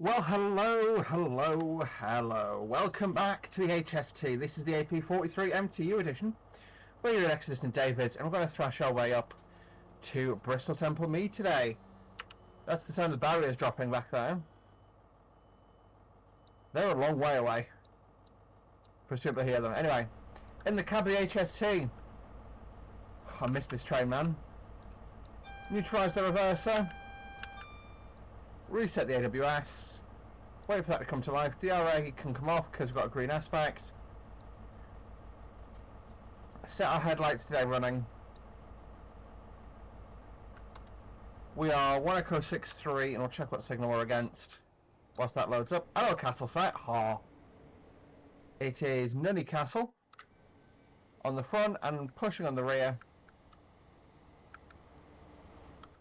Well, hello. Welcome back to the HST. This is the AP43 MTU edition. We're here at Exeter and Davids, and we're going to thrash our way up to Bristol Temple Mead today. That's the sound of the barriers dropping back there. They're a long way away for us to be able to hear them. Anyway, in the cab of the HST. I missed this train, man. Neutralise the reverser. Reset the AWS. Wait for that to come to life. DRA can come off because we've got a green aspect. Set our headlights today running. We are 1 Echo 6-3 and we'll check what signal we're against whilst that loads up. Hello, Castle site. Ha. It is Nunny Castle on the front, and pushing on the rear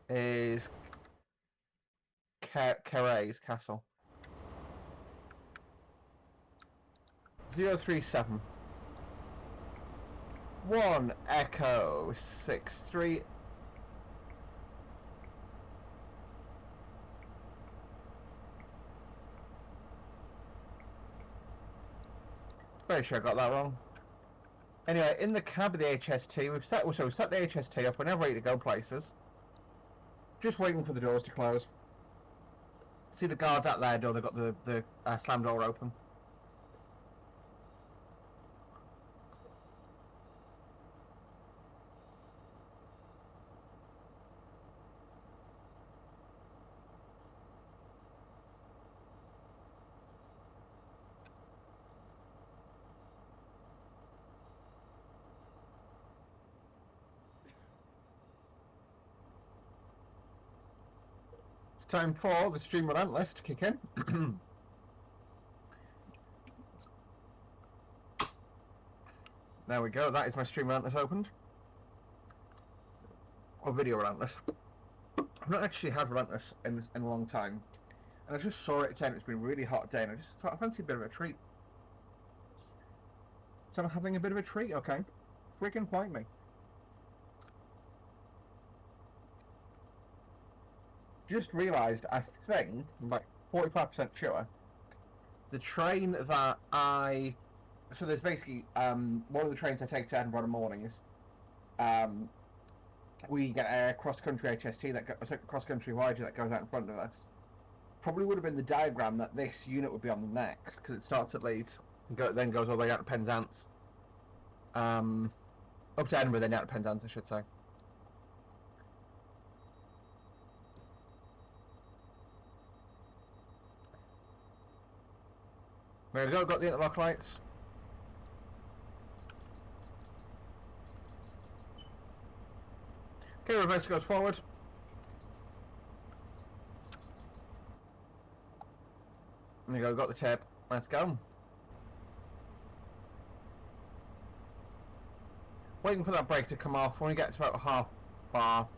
is Caray's Castle. 037. 1 Echo 6-3. Very sure I got that wrong. Anyway, in the cab of the HST, we've set the HST up. We're now ready to go places. Just waiting for the doors to close. See the guards at their door. They've got the slam door open. Time for the Stream Relentless to kick in. There we go, that is my Stream Relentless opened. Or Video Relentless. I've not actually had Relentless in a long time. And I just saw it again. It's been a really hot day and I just thought I fancy a bit of a treat. So I'm having a bit of a treat, okay. Freaking fight me. Just realised, I think, I'm like 45% sure, the train that so there's basically, one of the trains I take to Edinburgh mornings, we get a cross-country HST, cross-country YG that goes out in front of us. Probably would have been the diagram that this unit would be on the next, because it starts at Leeds, and then goes all the way out to Penzance. Up to Edinburgh, then out to Penzance, I should say. There we go, got the interlock lights. Okay, reverse goes forward. There you go, got the tape. Let's go. Waiting for that brake to come off. When we get to about half bar,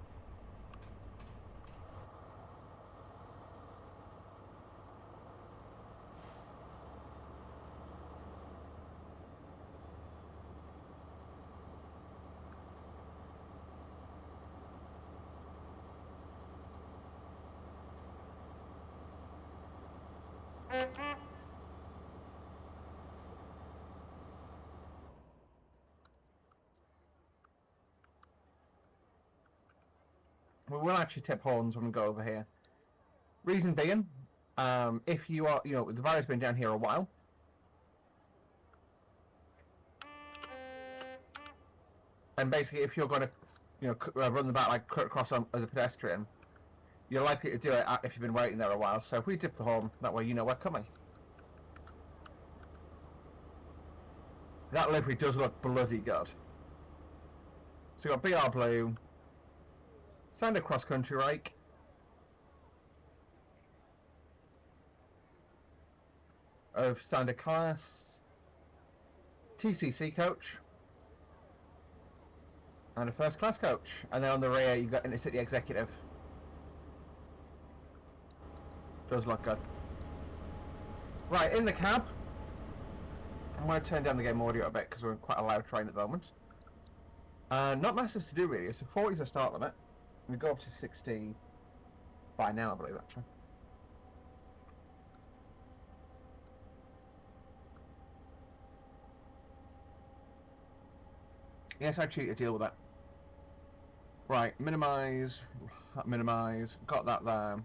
we will actually tip horns when we go over here. Reason being, if you are, the barrier's been down here a while. And basically, if you're going to, run the back like across as a pedestrian, you're likely to do it if you've been waiting there a while. So if we dip the horn, that way you know we're coming. That livery does look bloody good. So we've got BR Blue, standard cross-country rake, of standard class, TCC coach, and a first class coach. And then on the rear you've got Intercity Executive. Does look good. Right, in the cab, I'm going to turn down the game audio a bit because we're in quite a loud train at the moment. Not masses to do really. It's a 40 is a start limit. We go up to 60 by now, I believe, actually. Yes, I cheated, deal with that. Right, minimise, got that there.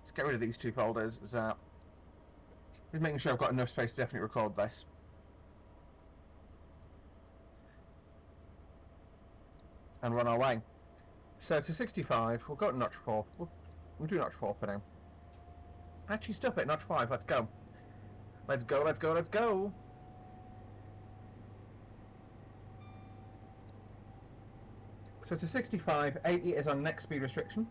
Let's get rid of these two folders, zap. Just making sure I've got enough space to definitely record this. And run our way. So to 65, we'll go to notch 4. We'll do notch 4 for now. Actually, stuff it, notch 5, let's go. Let's go, let's go, let's go! So to 65, 80 is our next speed restriction.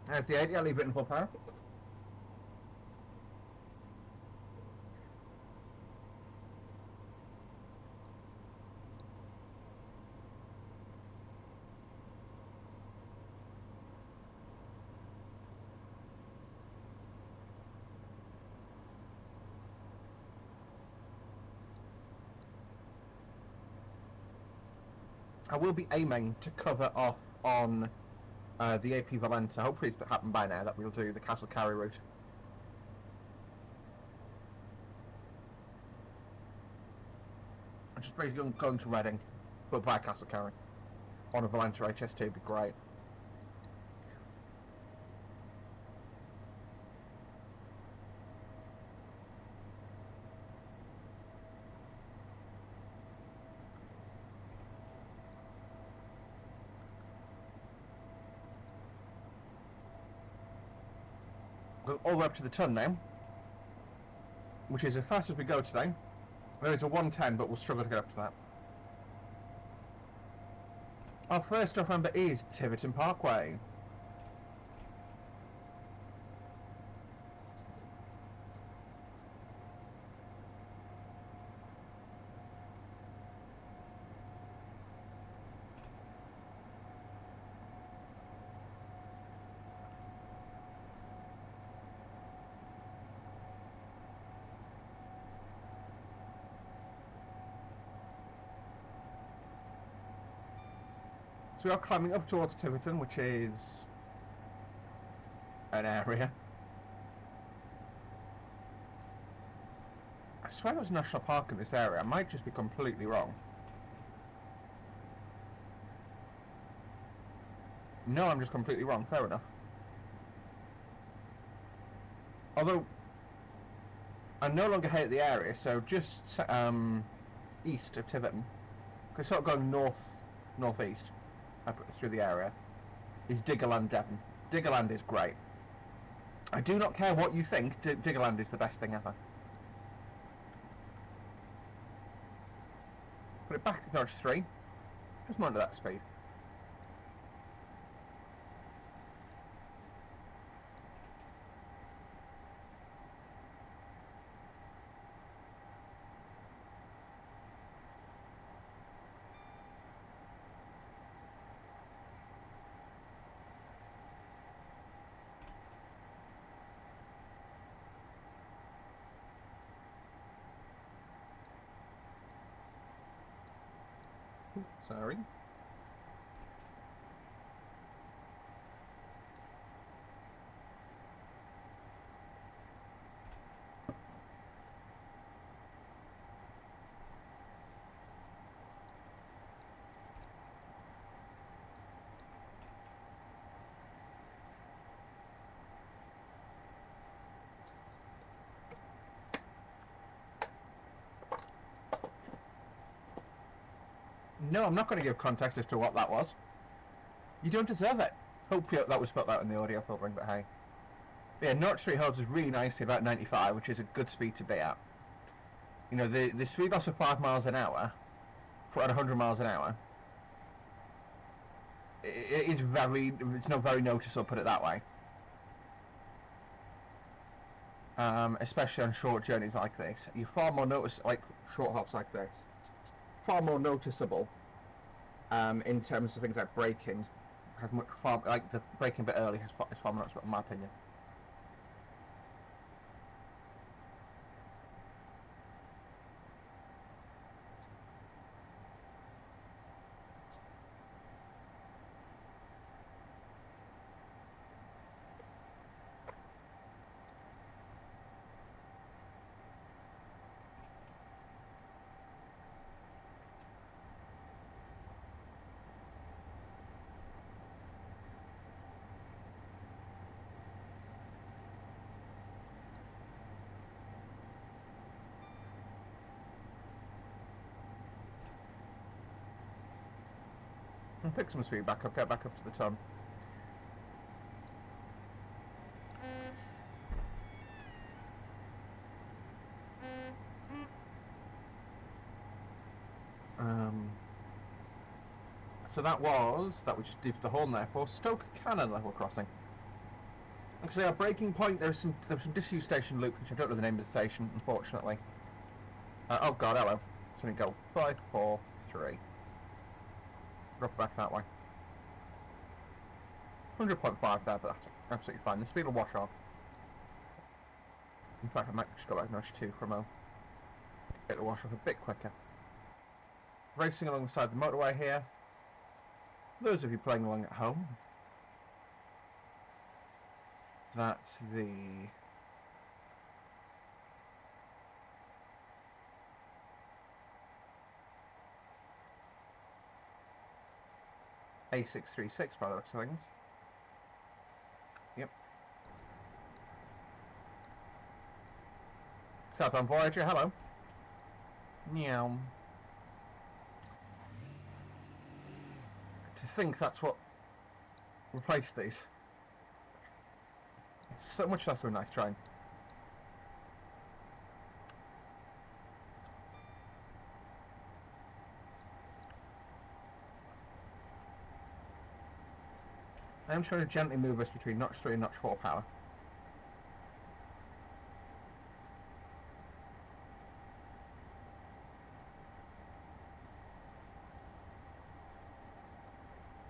There's the 80, I'll leave it in full power. I will be aiming to cover off on the AP Valenta. Hopefully it's happened by now that we'll do the Castle Carry route. I'm just basically going to Reading, but via Castle Carry. On a Valenta HST would be great. Going all the way up to the ton now, which is as fast as we go today. There is a 110, but we'll struggle to get up to that. Our first stop number is Tiverton Parkway. So we are climbing up towards Tiverton, which is an area. I swear there was a national park in this area. I might just be completely wrong. No, I'm just completely wrong. Fair enough. Although I no longer hate the area, so just east of Tiverton, because sort of going northeast through the area, is Diggerland, Devon. Diggerland is great. I do not care what you think. Diggerland is the best thing ever. Put it back to notch 3. Just monitor that speed. Sorry. No, I'm not going to give context as to what that was. You don't deserve it. Hopefully that was put out in the audio filtering, but hey. Yeah, notch 3 holds us really nicely about 95, which is a good speed to be at. You know, the speed loss of 5 miles an hour at 100 miles an hour, it's not very noticeable, put it that way. Especially on short journeys like this. You're far more like short hops like this, far more noticeable in terms of things like braking, has much far, like the braking a bit early is far more expert in my opinion. And pick some speed back up, get back up to the ton. So that we just did the horn there for Stoke Cannon level crossing. Actually, our braking point, there's some disused station loop, which I don't know the name of the station, unfortunately. Oh god, hello. So we go 5, 4, 3. Drop back that way. 100.5 there, but that's absolutely fine. The speed will wash off. In fact, I might just go back notch 2 for a moment. It'll wash off a bit quicker. Racing along the side of the motorway here. For those of you playing along at home, that's the A636 by the looks of things. Yep. Southbound Voyager, hello. Meow. To think that's what replaced these. It's so much less of a nice train. I am trying to gently move us between notch 3 and notch 4 power.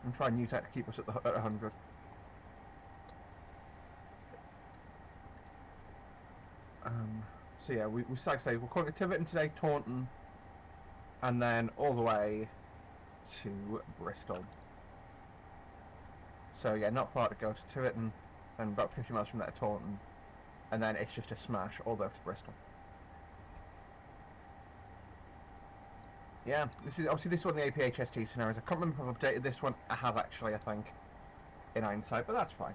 And try and use that to keep us at 100. So yeah, we like to say, we're calling it Tiverton today, Taunton, and then all the way to Bristol. So yeah, not far to go to Tiverton, and about 50 miles from there to Taunton, and then it's just a smash all the way to Bristol. Yeah, this is obviously this one the AP HST scenarios. I can't remember if I've updated this one. I have actually, I think, in hindsight, but that's fine.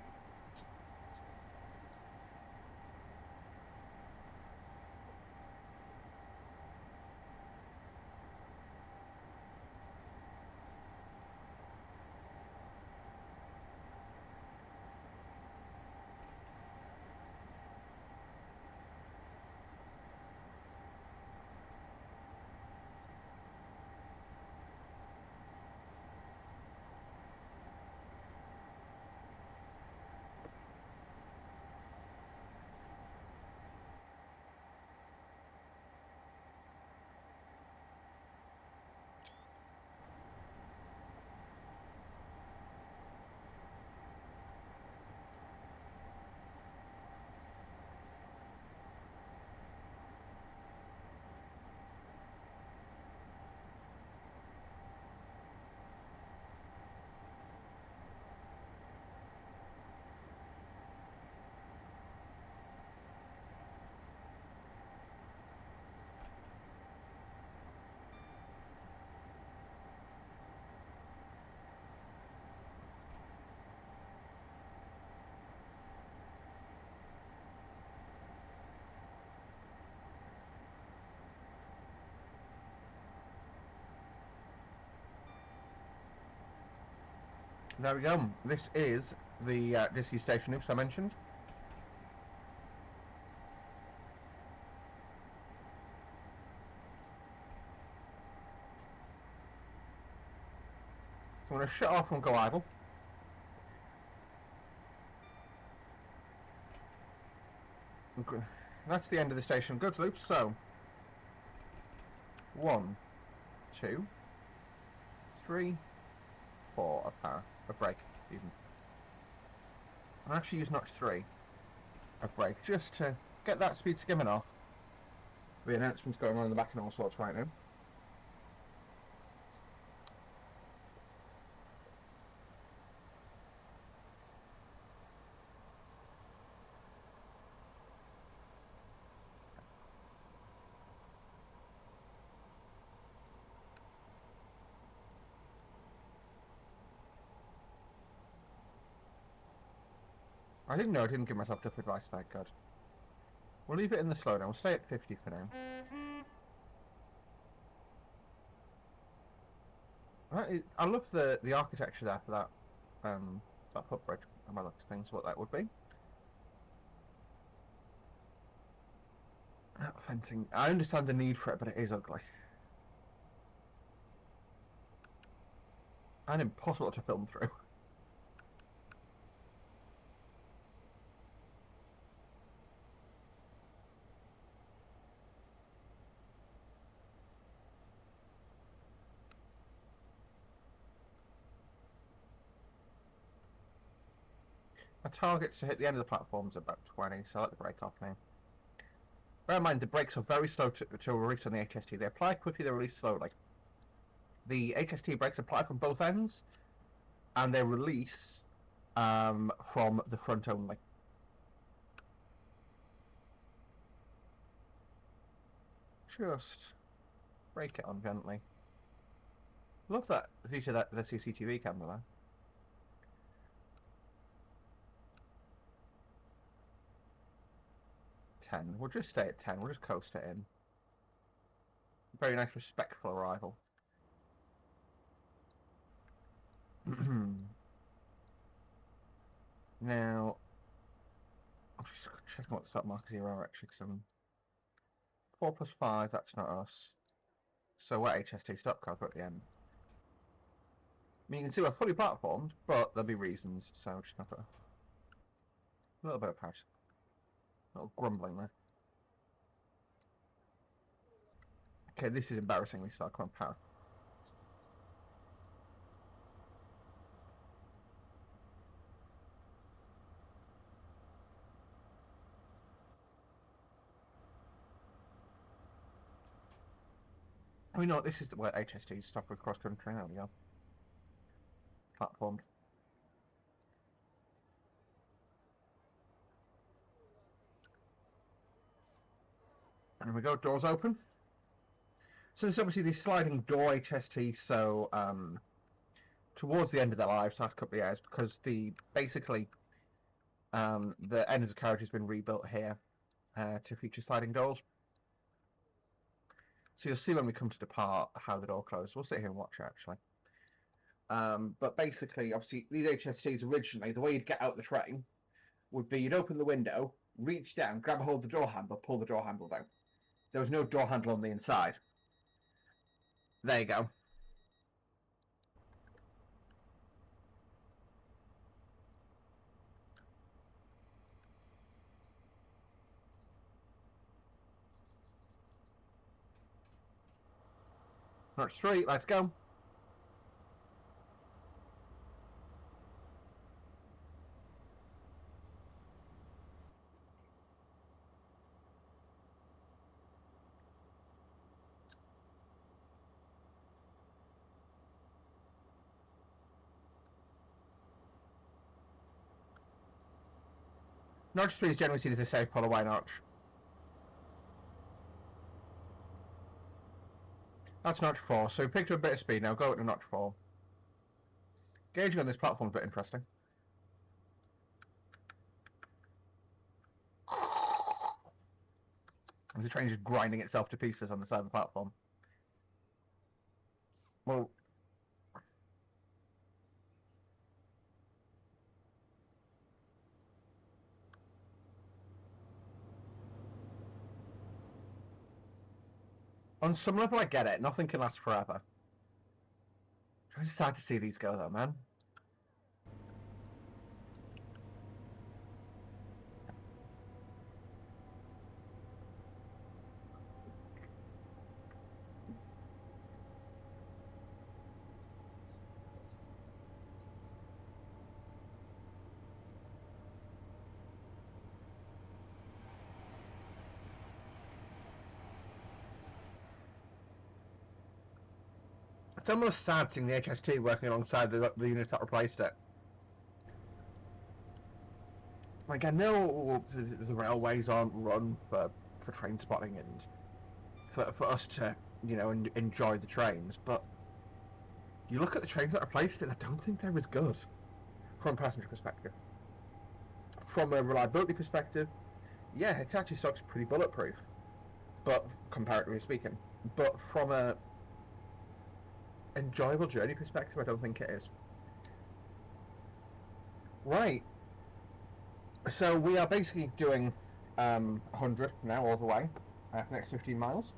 There we go. This is the disused station oops I mentioned. So I'm going to shut off and go idle. That's the end of the station. Go to loop. So 1, 2, 3, 4 of power, of brake, even. And actually use notch 3 of brake just to get that speed skimming off. The announcements going on in the back and all sorts right now. I didn't know I didn't give myself enough advice there, good. We'll leave it in the slowdown, we'll stay at 50 for now. I love the architecture there for that footbridge, and my looks things, what that would be. That fencing, I understand the need for it, but it is ugly. And impossible to film through. My target's to hit the end of the platforms at about 20, so I let the brake off now. Bear in mind, the brakes are very slow to release on the HST. They apply quickly, they release slowly. The HST brakes apply from both ends, and they release from the front only. Just brake it on gently. Love that feature, the CCTV camera there. We'll just stay at 10. We'll just coast it in. Very nice, respectful arrival. Now, I'm just checking what the stop markers here are actually, because I'm 4 plus 5. That's not us. So we're HST stop cars at the end. I mean, you can see we're fully platformed, but there'll be reasons. So I'm just gonna put a little bit of power, a little grumbling there. Okay, this is embarrassingly slow. Come on, power. We know this is where HSTs stop with cross country. There we go. Platformed. And we go, doors open. So there's obviously this sliding door HST, so towards the end of their lives, last couple of years, because basically the end of the carriage has been rebuilt here to feature sliding doors. So you'll see when we come to depart how the door closes. We'll sit here and watch it actually. But basically, obviously, these HSTs originally, the way you'd get out the train would be you'd open the window, reach down, grab a hold of the door handle, pull the door handle down. There was no door handle on the inside. There you go. Notch 3, let's go. Notch 3 is generally seen as a safe pull away notch. That's notch 4, so we picked up a bit of speed now, go to notch 4. Gauging on this platform is a bit interesting. As the train just grinding itself to pieces on the side of the platform. Well, on some level I get it, nothing can last forever. It's sad to see these go though, man. It's almost sad seeing the HST working alongside the units that replaced it. Like, I know the railways aren't run for train spotting and for us to, you know, enjoy the trains, but you look at the trains that replaced it, I don't think they're as good from a passenger perspective. From a reliability perspective, yeah, Hitachi stock's pretty bulletproof, but comparatively speaking. But from a enjoyable journey perspective, I don't think it is. Right. So we are basically doing 100 now all the way, for the next 15 miles.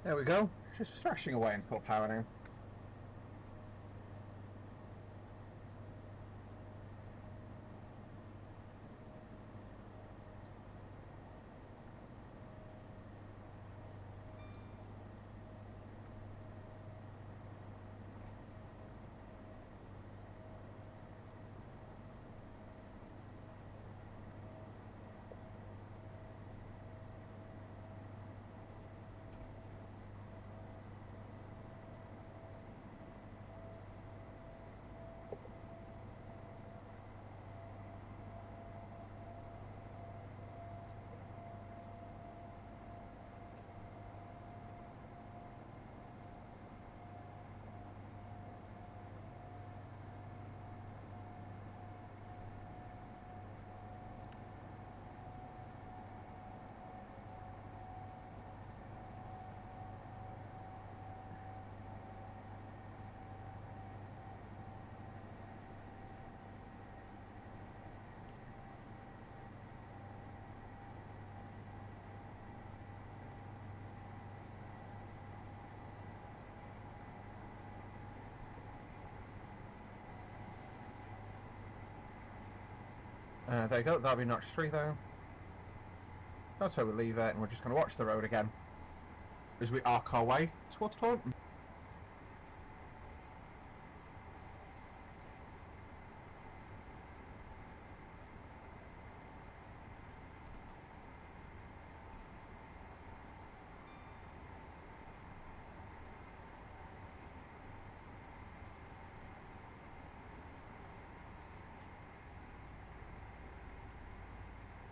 There we go. Just thrashing away in full power now. There you go, that'll be notch 3 though. That's how we leave it, and we're just going to watch the road again as we arc our way towards Taunton.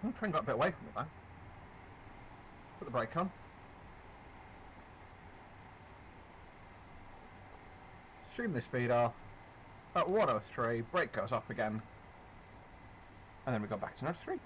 The train got a bit away from it there. Put the brake on. Stream the speed off. At 103, brake goes off again. And then we go back to notch 3.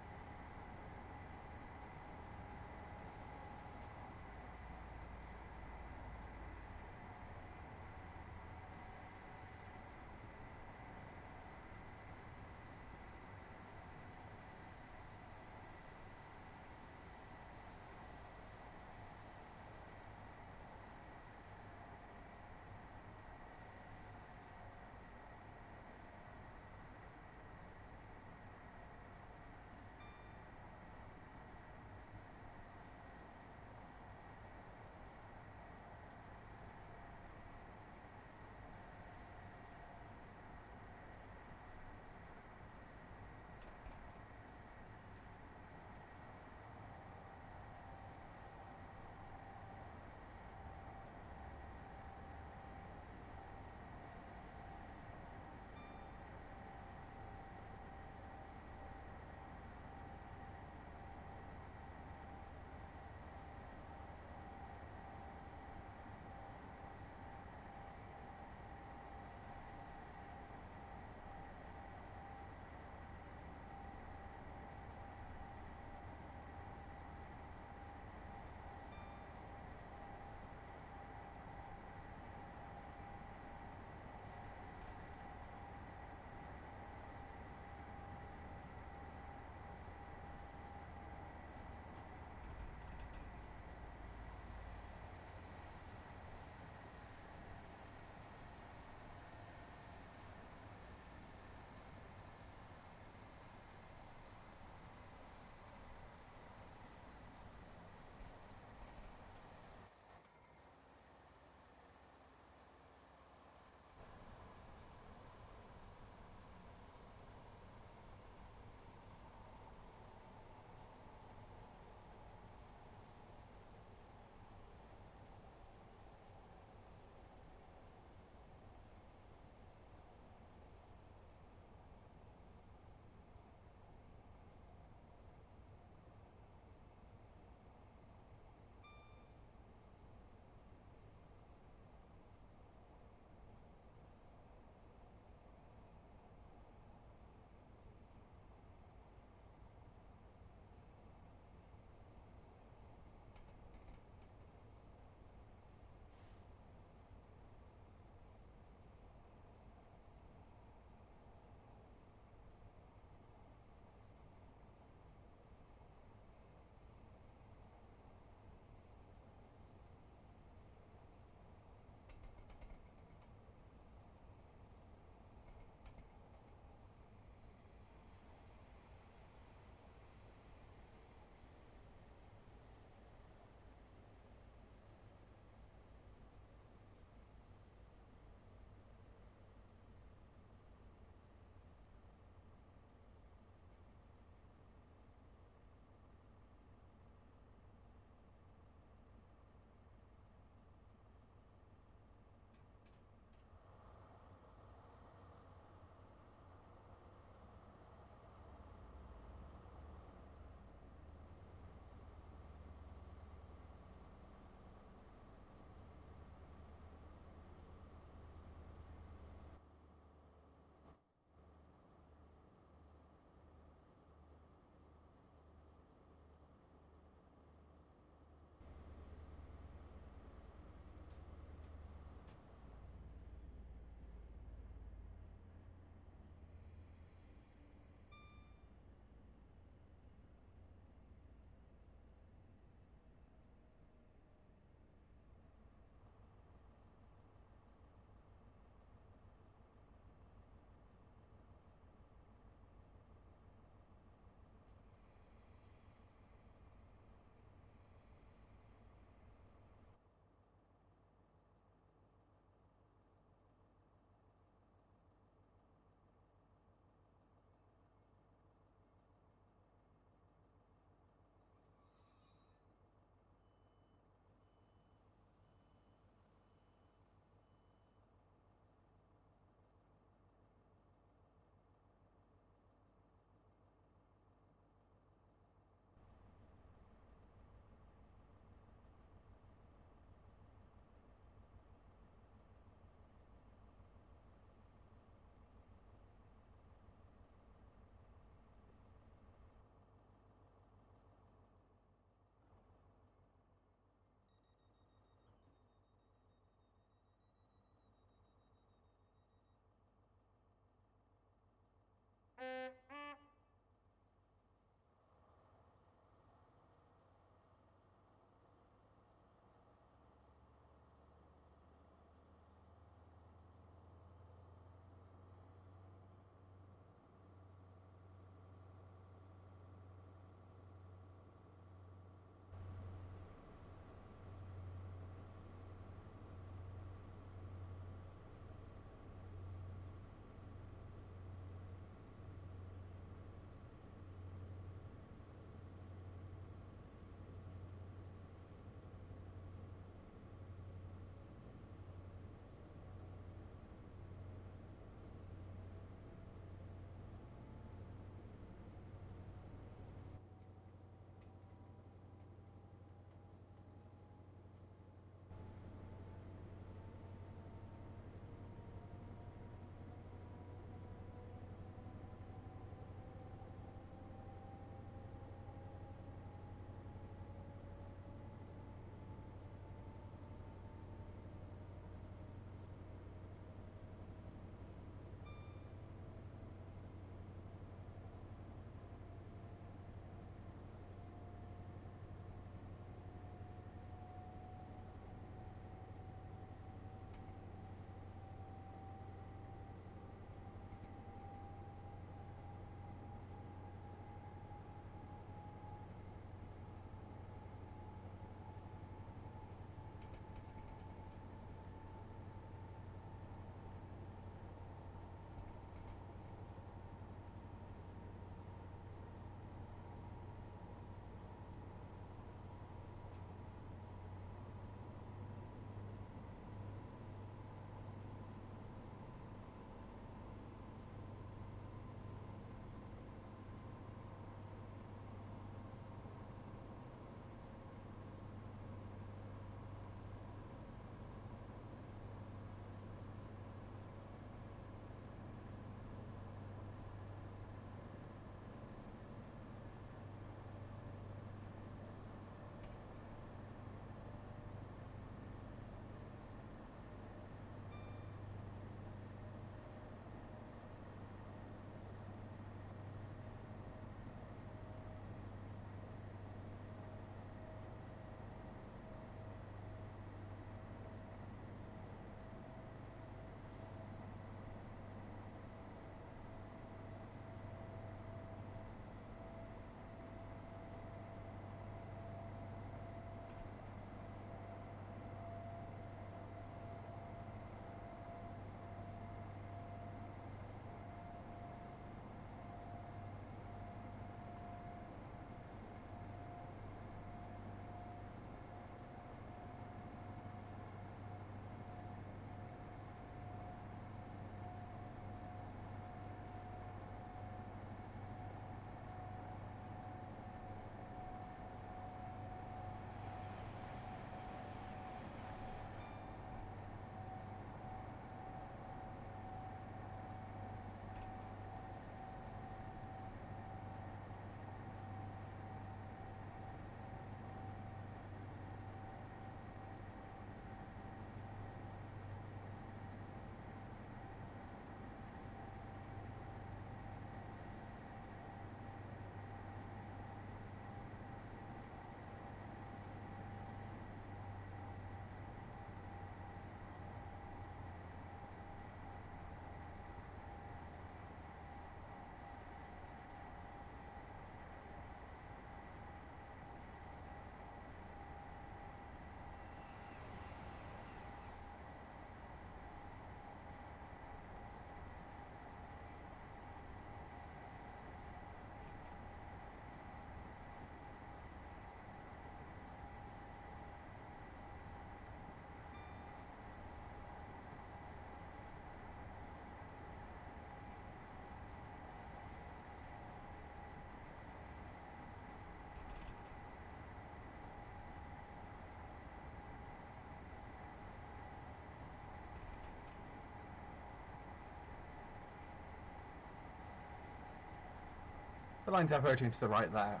The line diverging to the right there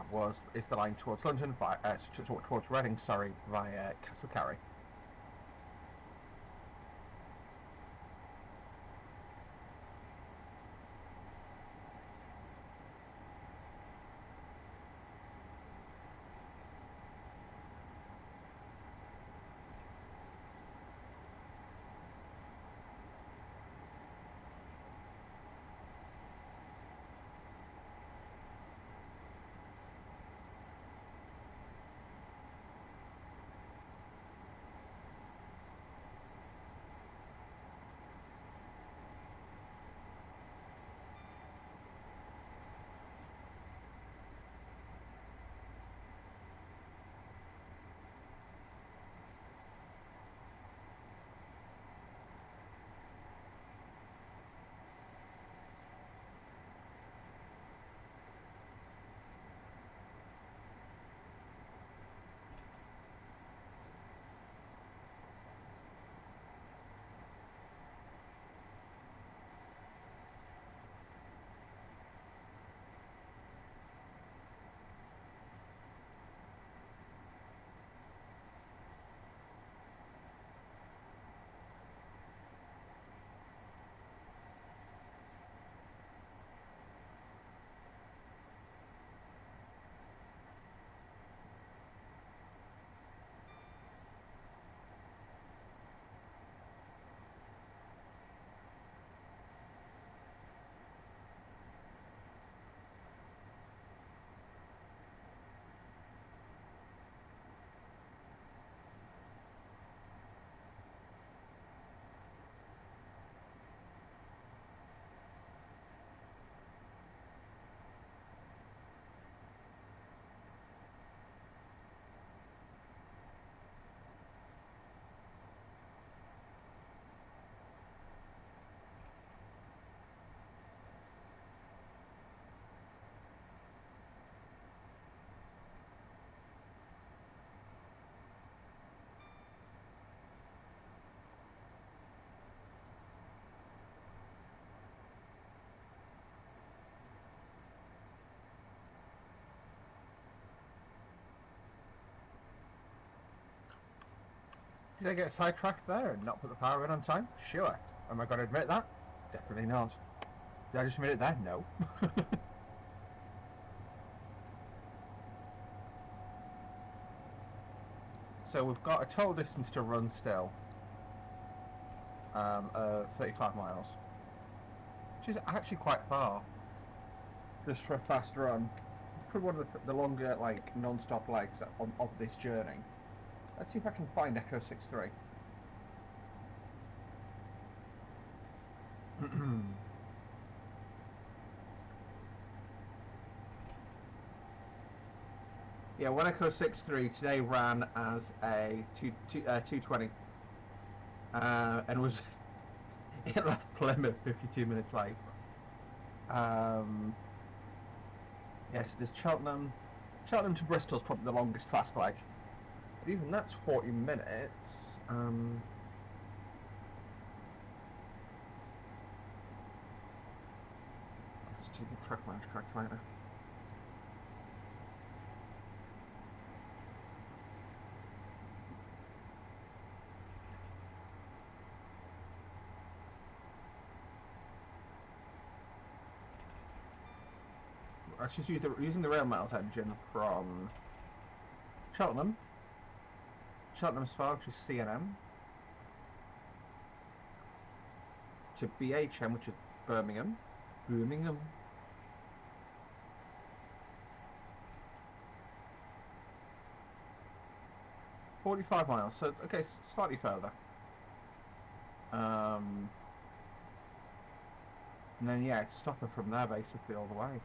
is the line towards London by towards Reading, sorry, via Castle Carry. Did I get sidetracked there and not put the power in on time? Sure. Am I going to admit that? Definitely not. Did I just admit it there? No. So we've got a total distance to run still. 35 miles. Which is actually quite far. Just for a fast run. It's probably one of the longer, like, non-stop legs of this journey. Let's see if I can find Echo 63. Yeah, one Echo 63 today ran as a 220. And was it left Plymouth 52 minutes late. Yes, there's Cheltenham. Cheltenham to Bristol is probably the longest fast leg. But even that's 40 minutes. Let's take a track match calculator. Let's just using the rail miles engine from Cheltenham. Cheltenham Spa, which is CNM. To BHM, which is Birmingham. 45 miles, so okay, slightly further. And then yeah, it's stopping from there basically all the way.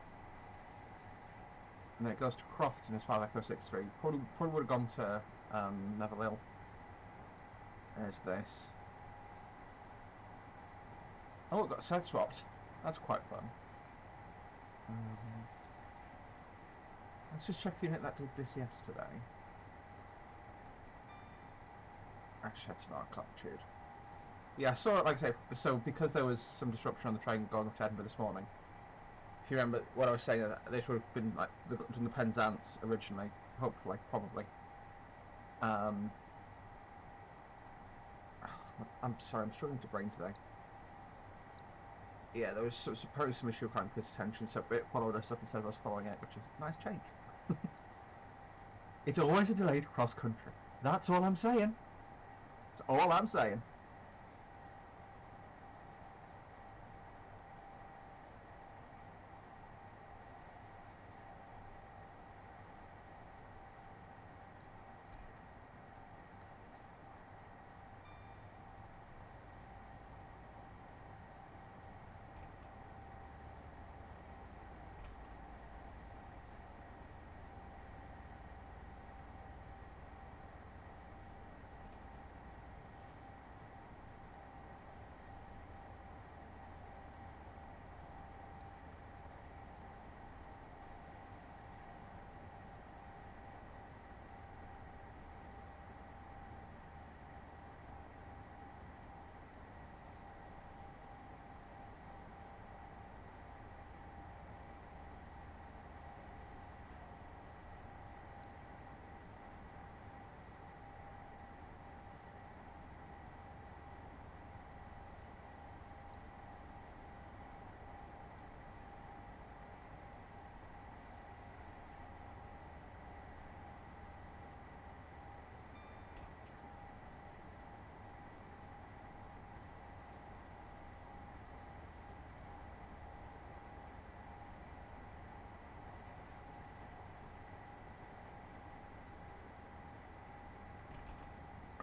And then it goes to Crofton as far as Echo 63. Probably would have gone to Neville Hill. There's this. Oh, it got side swapped. That's quite fun. Let's just check the unit that did this yesterday. Actually, that's not a Coptude. Yeah, I saw it, like I say, so because there was some disruption on the train going up to Edinburgh this morning, you remember what I was saying, this would have been like done the Penzance originally, hopefully, probably. I'm sorry, I'm struggling to brain today. Yeah, there was supposed some issue with close attention, so it followed us up instead of us following it, which is a nice change. It's always a delayed cross country. That's all I'm saying. That's all I'm saying.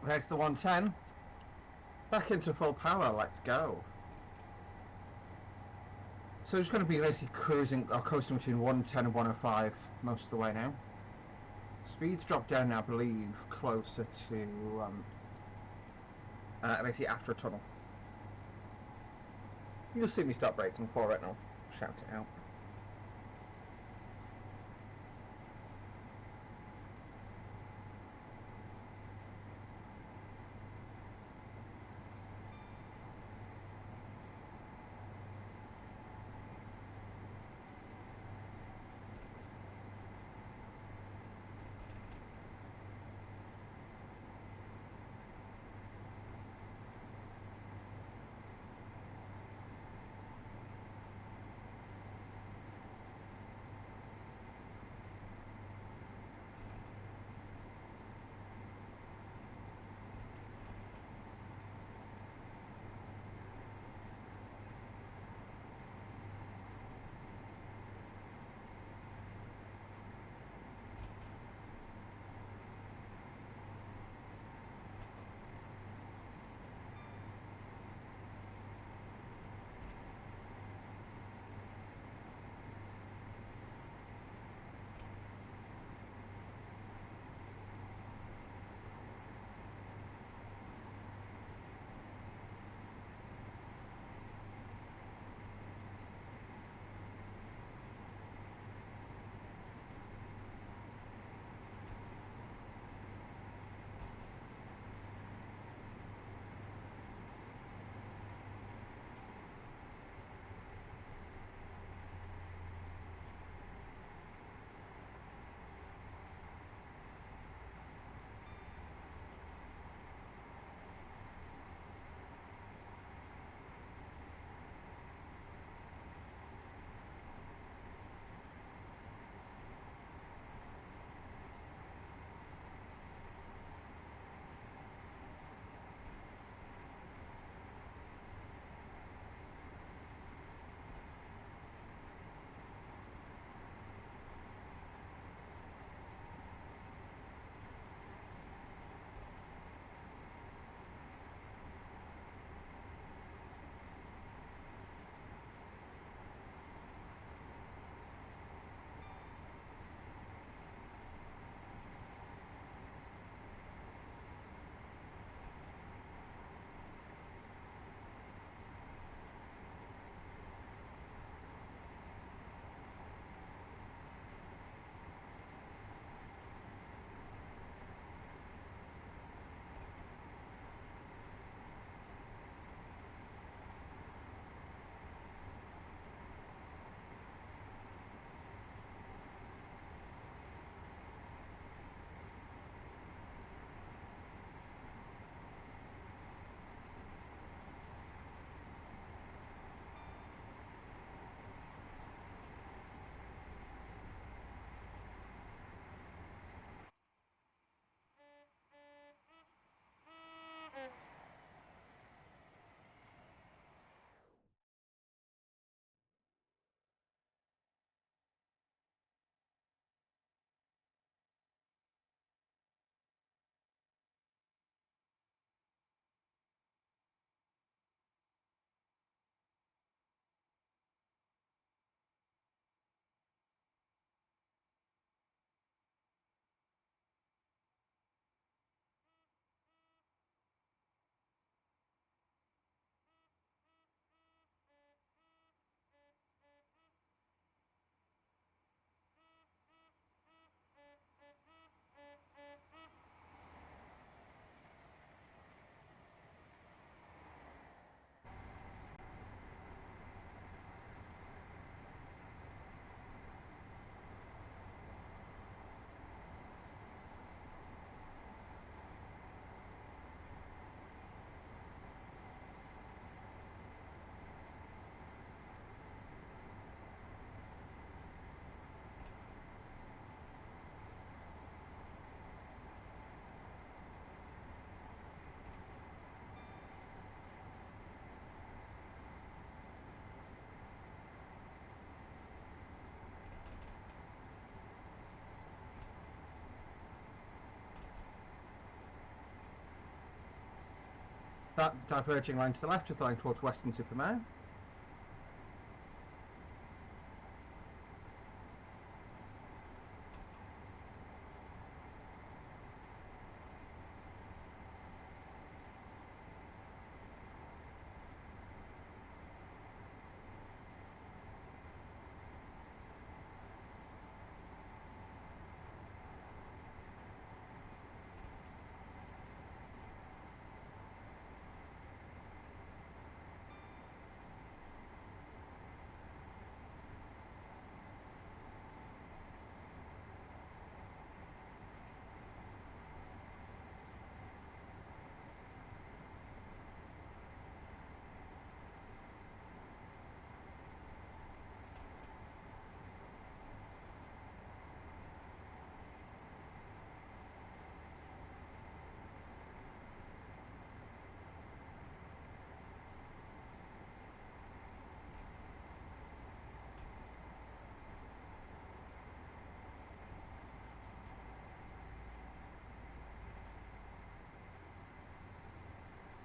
There's the 110. Back into full power, let's go. So it's going to be basically cruising, or coasting between 110 and 105 most of the way now. Speeds drop down now, I believe, closer to basically after a tunnel. You'll see me stop braking for it and I'll shout it out. That diverging line to the left is the line towards Weston-super-Mare.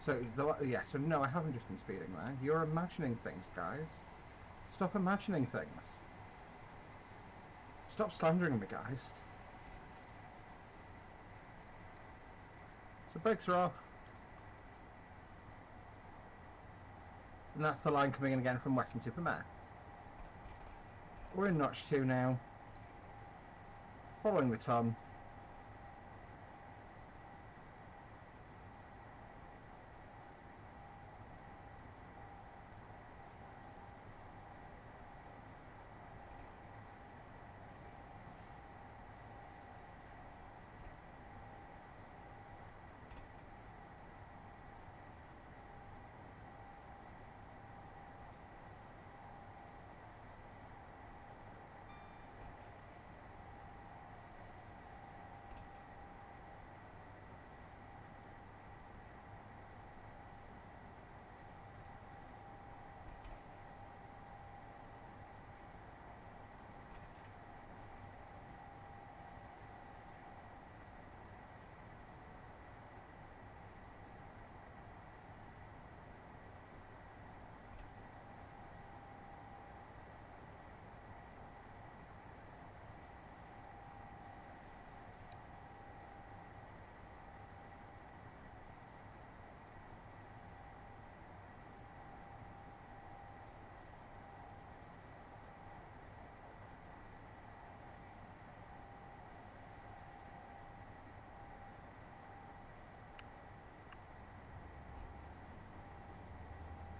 So, so no, I haven't just been speeding there. You're imagining things, guys. Stop imagining things. Stop slandering me, guys. So brakes are off. And that's the line coming in again from Weston-super-Mare. We're in notch 2 now. Following the ton.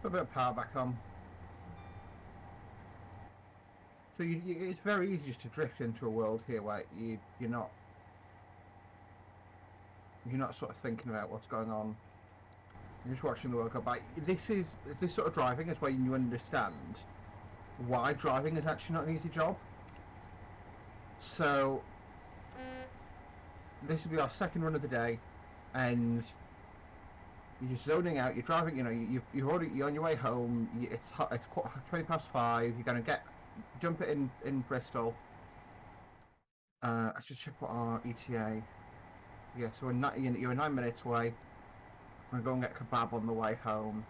Put a bit of power back on. So it's very easy just to drift into a world here where you're not sort of thinking about what's going on. You're just watching the world go by. This sort of driving is where you understand why driving is actually not an easy job. So this will be our second run of the day, and you're just zoning out. You're driving. You know, you're on your way home. It's 20 past 5. You're gonna jump it in Bristol. I should check what our ETA. Yeah, so you're 9 minutes away. We're gonna go and get kebab on the way home.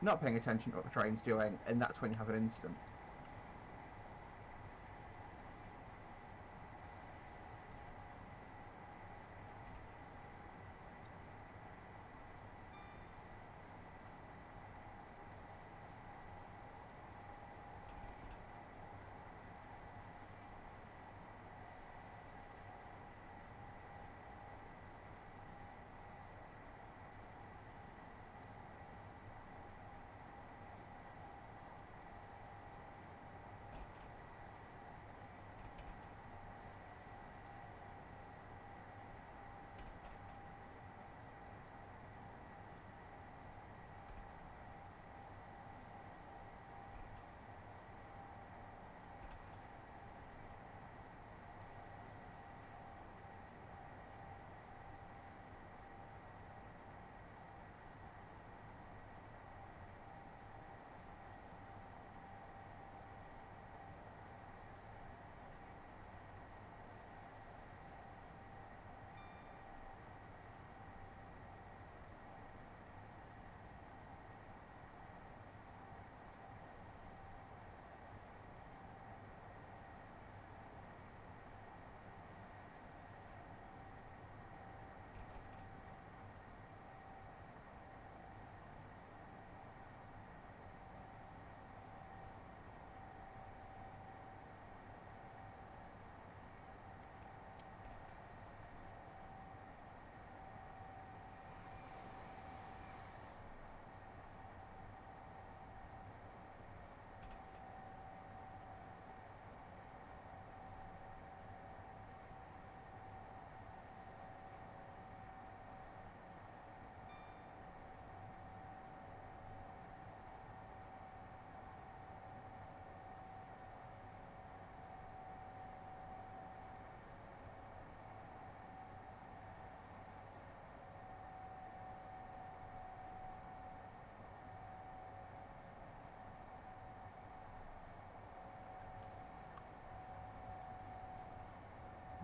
Not paying attention to what the train's doing, and that's when you have an incident.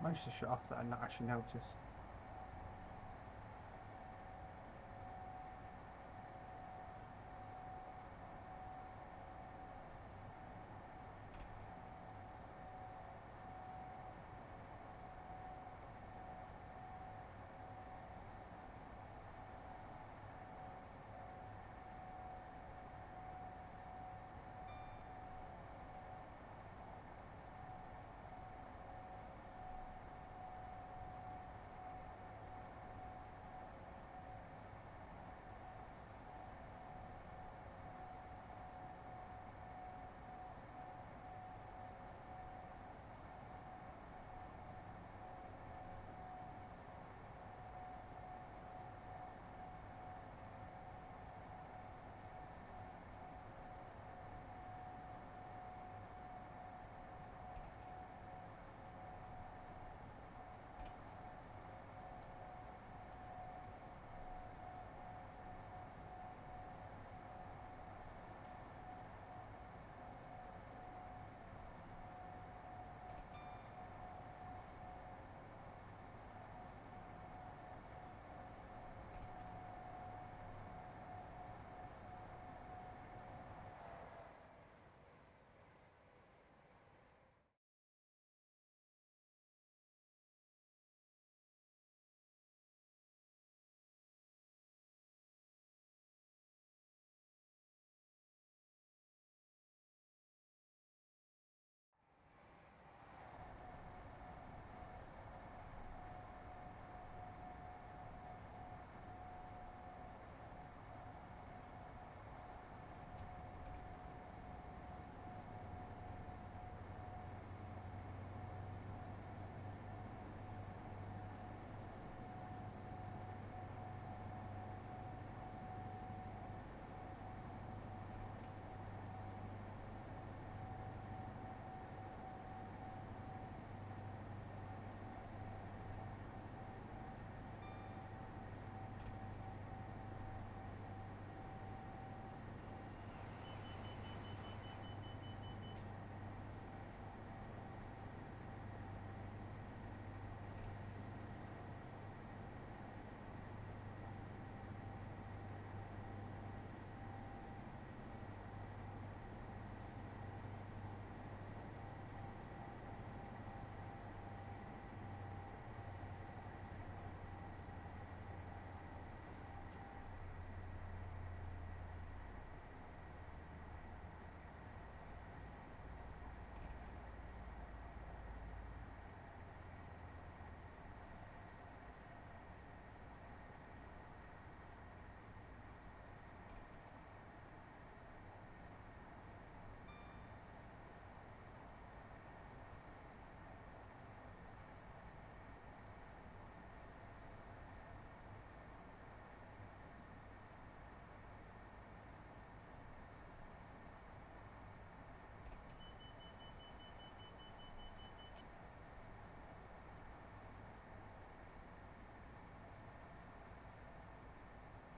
managed to shut off there and not actually notice.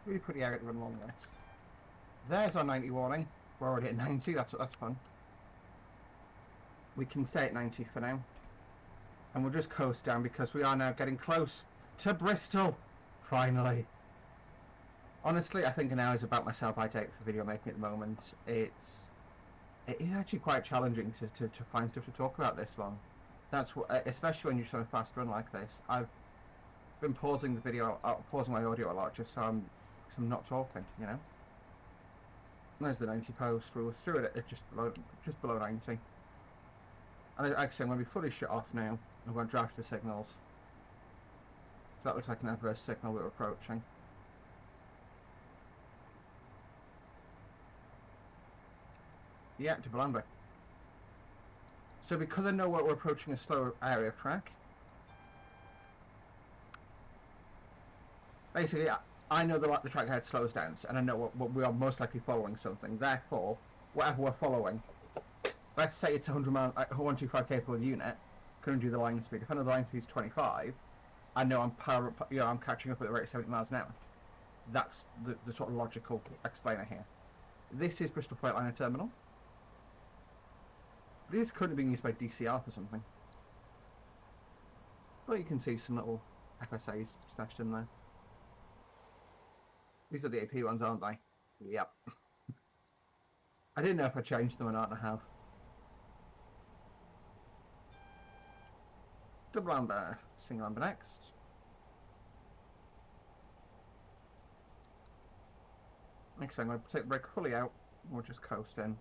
Really pretty area to run along this. There's our 90 warning. We're already at 90, that's fun. We can stay at 90 for now. And we'll just coast down because we are now getting close to Bristol. Finally. Honestly, I think an hour is about myself I take for video making at the moment. It is actually quite challenging to find stuff to talk about this long. That's what, especially when you're trying a fast run like this. I've been pausing the video, pausing my audio a lot just so I'm not talking, you know. There's the 90 post. We were through it at just below 90. And like I say, I'm going to be fully shut off now. I'm going to draft the signals. So that looks like an adverse signal we're approaching. Yeah, to Blamby. So because I know we're approaching a slower area of track, basically I know the track ahead slows down, and I know what we are most likely following something. Therefore, whatever we're following, let's say it's 100 mile, 125 capable unit, couldn't do the line speed. If I know the line speed is 25, I know I'm catching up at the rate of 70 miles an hour. That's the sort of logical explainer here. This is Bristol Freightliner Terminal. But it's currently being used by DCR for something. Well, you can see some little FSAs stashed in there. These are the AP ones, aren't they? Yep. I didn't know if I changed them or not, and I have. Double amber, single amber next. Next, I'm going to take the brake fully out. We'll just coast in.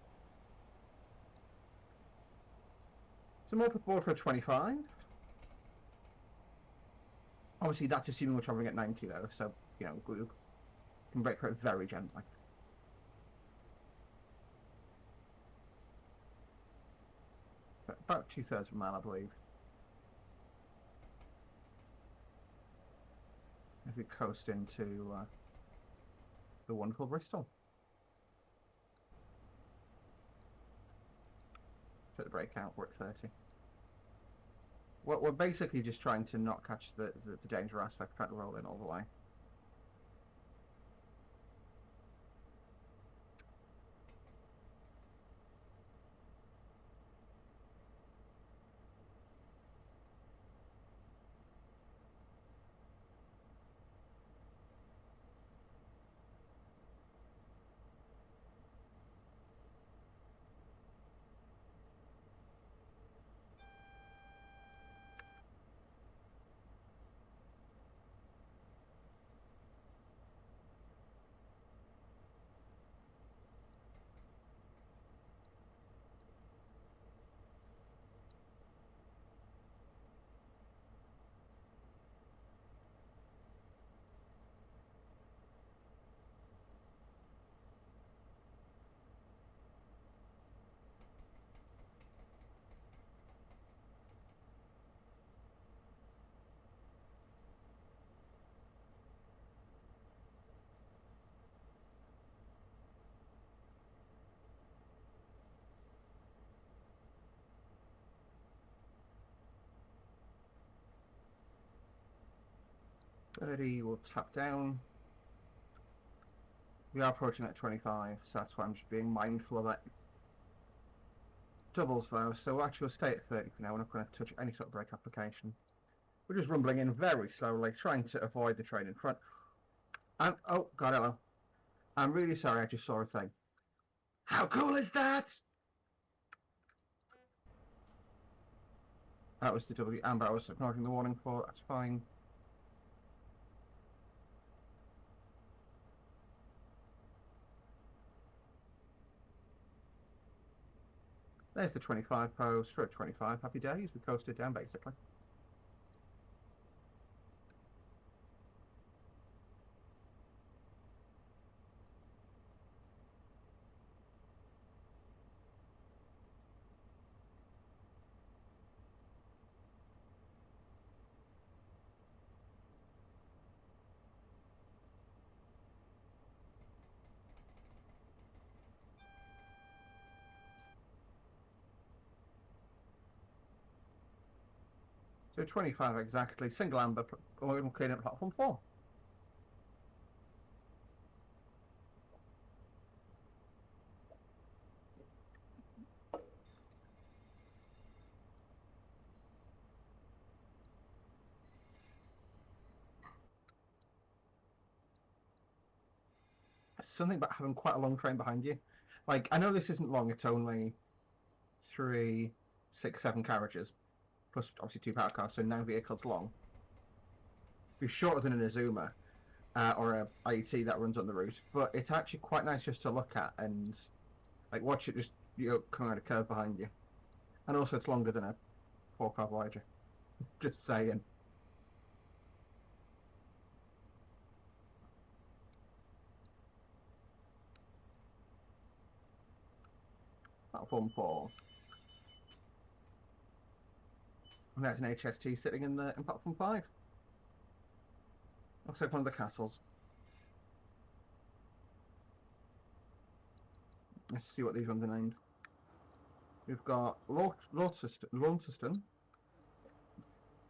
So I'm up with board for a 25. Obviously, that's assuming we're traveling at 90 though, so, you know, we can brake for it very gently. About 2/3 of a mile, I believe. If we coast into the wonderful Bristol. Take the brake out, we're at 30. We're basically just trying to not catch the danger aspect, trying to roll in all the way. We'll tap down. We are approaching that 25, so that's why I'm just being mindful of that. Doubles though, so we'll actually stay at 30 for now. We're not going to touch any sort of brake application. We're just rumbling in very slowly, trying to avoid the train in front. And, oh, God, hello. I'm really sorry, I just saw a thing. How cool is that? That was the W amber I was ignoring the warning for, that's fine. There's the 25 post for a 25. Happy days, we coasted down basically. So 25 exactly, single amber, we're clearing up platform 4. Something about having quite a long train behind you. Like, I know this isn't long, it's only 3, 6, 7 carriages, plus obviously 2 power cars, so 9 vehicles long. It'd be shorter than an Azuma or a IET that runs on the route, but it's actually quite nice just to look at and like watch it just coming around a curve behind you. And also it's longer than a 4-car Voyager. Just saying. Platform 4. And there's an HST sitting in platform 5. Looks like one of the castles. Let's see what these ones are named. We've got Launceston,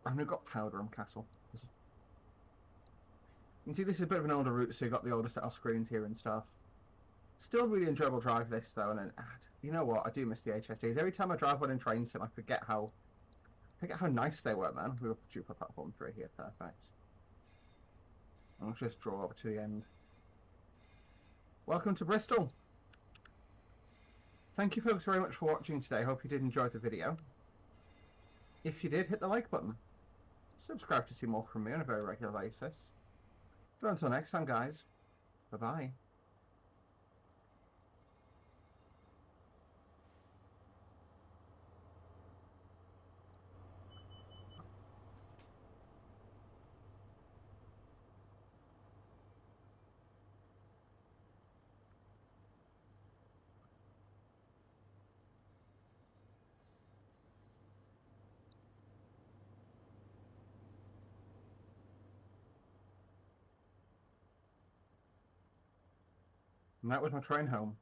and we've got Powderham Castle. You can see this is a bit of an older route, so you've got the older style screens here and stuff. Still really enjoyable drive this though, and you know what? I do miss the HSTs. Every time I drive one in train sim, I forget how Look at how nice they were, man. We were due for platform 3 here. Perfect. I'll just draw over to the end. Welcome to Bristol. Thank you folks very much for watching today. Hope you did enjoy the video. If you did, hit the like button. Subscribe to see more from me on a very regular basis. But until next time, guys. Bye-bye. And that was my train home.